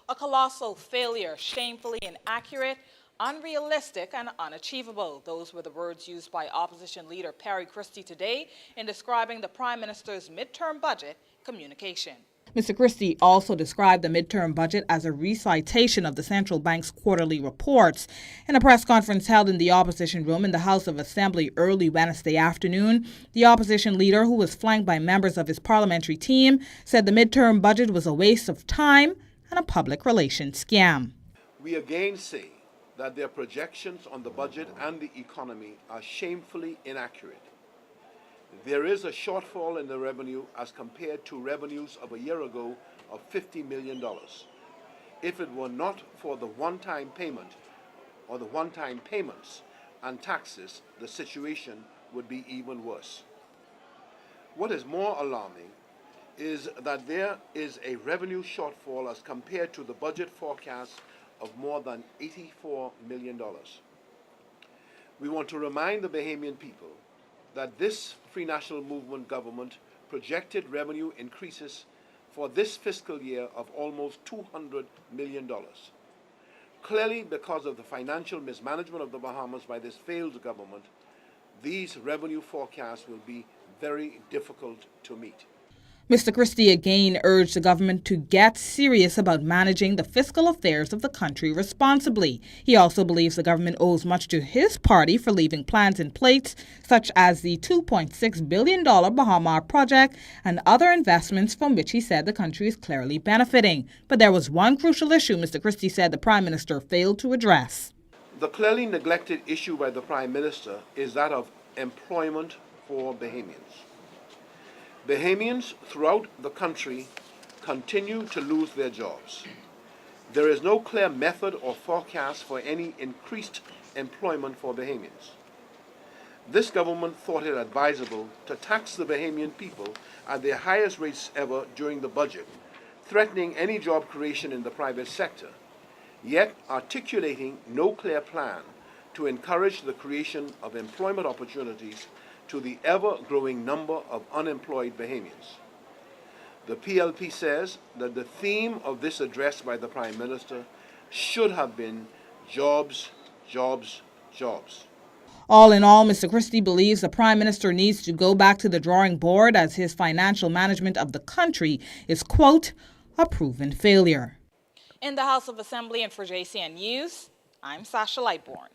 A colossal failure, shamefully inaccurate, unrealistic, and unachievable. Those were the words used by opposition leader Perry Christie today in describing the Prime Minister's midterm budget communication. Mr. Christie also described the midterm budget as a recitation of the central bank's quarterly reports. In a press conference held in the opposition room in the House of Assembly early Wednesday afternoon, the opposition leader, who was flanked by members of his parliamentary team, said the midterm budget was a waste of time and a public relations scam. We again say that their projections on the budget and the economy are shamefully inaccurate. There is a shortfall in the revenue as compared to revenues of a year ago of $50 million. If it were not for the one-time payment or the one-time payments and taxes, the situation would be even worse. What is more alarming is that there is a revenue shortfall as compared to the budget forecast of more than $84 million. We want to remind the Bahamian people that this Free National Movement government projected revenue increases for this fiscal year of almost $200 million. Clearly, because of the financial mismanagement of the Bahamas by this failed government, these revenue forecasts will be very difficult to meet. Mr. Christie again urged the government to get serious about managing the fiscal affairs of the country responsibly. He also believes the government owes much to his party for leaving plans in place, such as the $2.6 billion Bahama project and other investments from which he said the country is clearly benefiting. But there was one crucial issue Mr. Christie said the Prime Minister failed to address. The clearly neglected issue by the Prime Minister is that of employment for Bahamians. Bahamians throughout the country continue to lose their jobs. There is no clear method or forecast for any increased employment for Bahamians. This government thought it advisable to tax the Bahamian people at their highest rates ever during the budget, threatening any job creation in the private sector, yet articulating no clear plan to encourage the creation of employment opportunities to the ever-growing number of unemployed Bahamians. The PLP says that the theme of this address by the Prime Minister should have been jobs, jobs, jobs. All in all, Mr. Christie believes the Prime Minister needs to go back to the drawing board as his financial management of the country is, quote, a proven failure. In the House of Assembly and for JCN News, I'm Sasha Lightbourne.